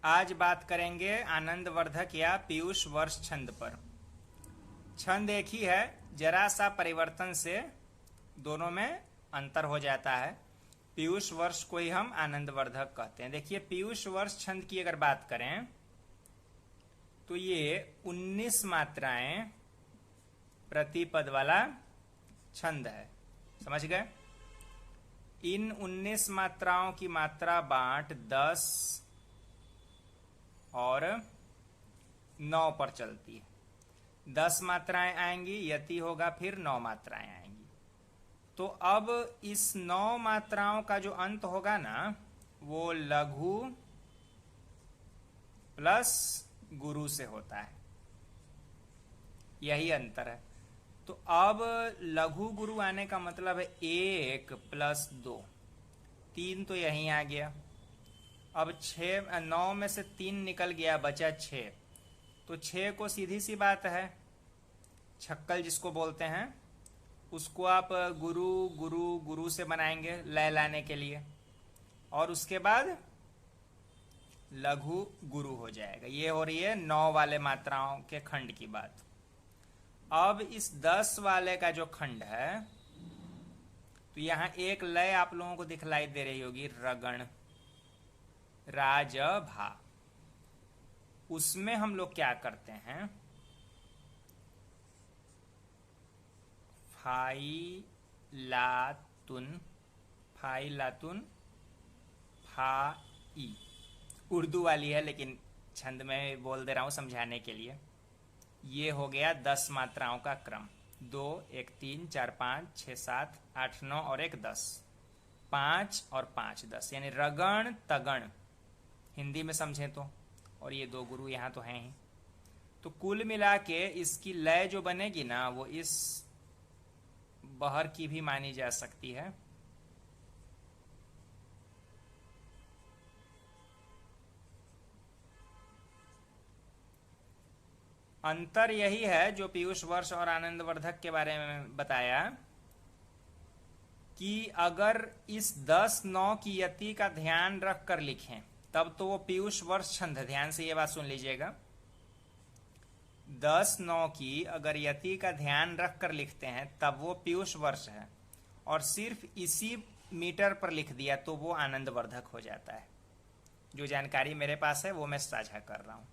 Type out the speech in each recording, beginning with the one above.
आज बात करेंगे आनंदवर्धक या पीयूष वर्ष छंद पर। छंद एक ही है, जरा सा परिवर्तन से दोनों में अंतर हो जाता है। पीयूष वर्ष को ही हम आनंदवर्धक कहते हैं। देखिए, पीयूष वर्ष छंद की अगर बात करें तो ये 19 मात्राएं प्रति पद वाला छंद है। समझ गए? इन 19 मात्राओं की मात्रा बांट 10 और 9 पर चलती है। 10 मात्राएं आएंगी, यति होगा, फिर 9 मात्राएं आएंगी। तो अब इस 9 मात्राओं का जो अंत होगा ना, वो लघु प्लस गुरु से होता है। यही अंतर है। तो अब लघु गुरु आने का मतलब है 1 + 2, 3 तो यहीं आ गया। अब 9 में से 3 निकल गया, बचा 6। तो 6 को सीधी सी बात है, छक्कल जिसको बोलते हैं, उसको आप गुरु गुरु गुरु से बनाएंगे लय लाने के लिए, और उसके बाद लघु गुरु हो जाएगा। ये हो रही है 9 वाले मात्राओं के खंड की बात। अब इस 10 वाले का जो खंड है, तो यहां एक लय आप लोगों को दिखलाई दे रही होगी, रगण, राज भा। उसमें हम लोग क्या करते हैं, फाई लातुन, फाई लातुन, फा ई। उर्दू वाली है, लेकिन छंद में बोल दे रहा हूं समझाने के लिए। ये हो गया 10 मात्राओं का क्रम। 2 1 3 4 5 6 7 8 9 और 1 10, 5 और 5 10, यानी रगण तगण हिंदी में समझें तो। और ये 2 गुरु यहाँ तो हैं ही। तो कुल मिला के इसकी लय जो बनेगी ना, वो इस बहर की भी मानी जा सकती है। अंतर यही है जो पीयूष वर्ष और आनंदवर्धक के बारे में बताया, कि अगर इस 10 9 की यति का ध्यान रख कर लिखें तब तो वो पीयूष वर्ष छंद है। ध्यान से ये बात सुन लीजिएगा। 10 9 की अगर यति का ध्यान रख कर लिखते हैं तब वो पीयूष वर्ष है, और सिर्फ इसी मीटर पर लिख दिया तो वो आनंदवर्धक हो जाता है। जो जानकारी मेरे पास है वो मैं साझा कर रहा हूं।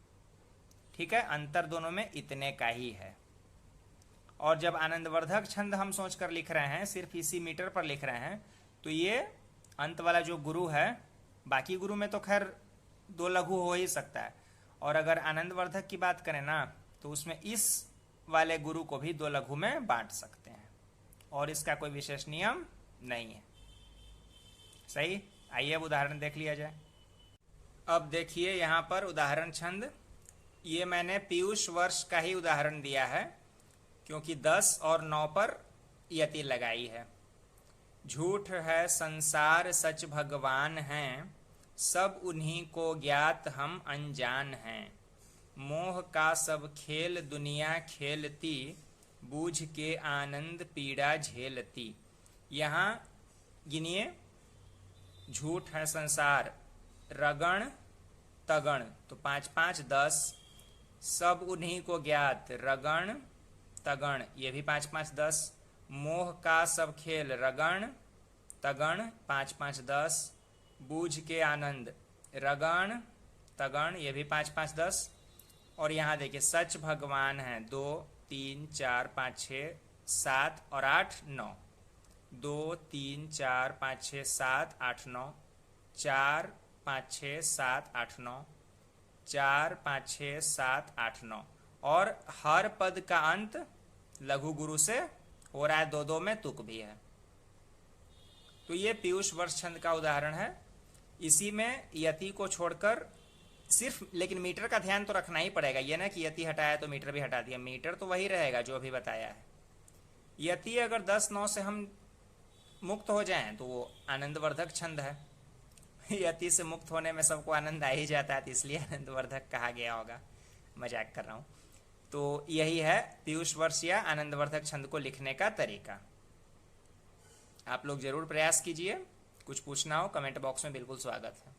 ठीक है, अंतर दोनों में इतने का ही है। और जब आनंदवर्धक छंद हम सोचकर लिख रहे हैं, सिर्फ इसी मीटर पर लिख रहे हैं, तो ये अंत वाला जो गुरु है, बाकी गुरु में तो खैर 2 लघु हो ही सकता है। और अगर आनंदवर्धक की बात करें ना, तो उसमें इस वाले गुरु को भी 2 लघु में बांट सकते हैं, और इसका कोई विशेष नियम नहीं है। सही, आइए अब उदाहरण देख लिया जाए। अब देखिए यहां पर उदाहरण छंद। ये मैंने पीयूष वर्ष का ही उदाहरण दिया है, क्योंकि 10 और 9 पर यति लगाई है। झूठ है संसार सच भगवान हैं, सब उन्हीं को ज्ञात हम अनजान हैं। मोह का सब खेल दुनिया खेलती, बूझ के आनंद पीड़ा झेलती। यहाँ गिनिए, झूठ है संसार, रगण तगण, तो 5 5 10। सब उन्हीं को ज्ञात, रगण तगण, ये भी 5 5 10। मोह का सब खेल, रगण तगण, 5 5 10। बूझ के आनंद, रगण तगण, ये भी 5 5 10। और यहाँ देखिए, सच भगवान है, 2 3 4 5 6 7 और 8 9। 2 3 4 5 6 7 8 9, 4 5 6 7 8 9, 4 5 6 7 8 9। और हर पद का अंत लघु गुरु से हो रहा है, 2 2 में तुक भी है। तो ये पीयूष वर्ष छंद का उदाहरण है। इसी में यति को छोड़कर सिर्फ, लेकिन मीटर का ध्यान तो रखना ही पड़ेगा। ये ना कि यति हटाया तो मीटर भी हटा दिया, मीटर तो वही रहेगा जो अभी बताया है। यति अगर 10 9 से हम मुक्त हो जाएं तो वो आनंदवर्धक छंद है। यति से मुक्त होने में सबको आनंद आ ही जाता है, तो इसलिए आनंदवर्धक कहा गया होगा। मजाक कर रहा हूं। तो यही है पीयूष वर्ष या आनंदवर्धक छंद को लिखने का तरीका। आप लोग जरूर प्रयास कीजिए। कुछ पूछना हो कमेंट बॉक्स में बिल्कुल स्वागत है।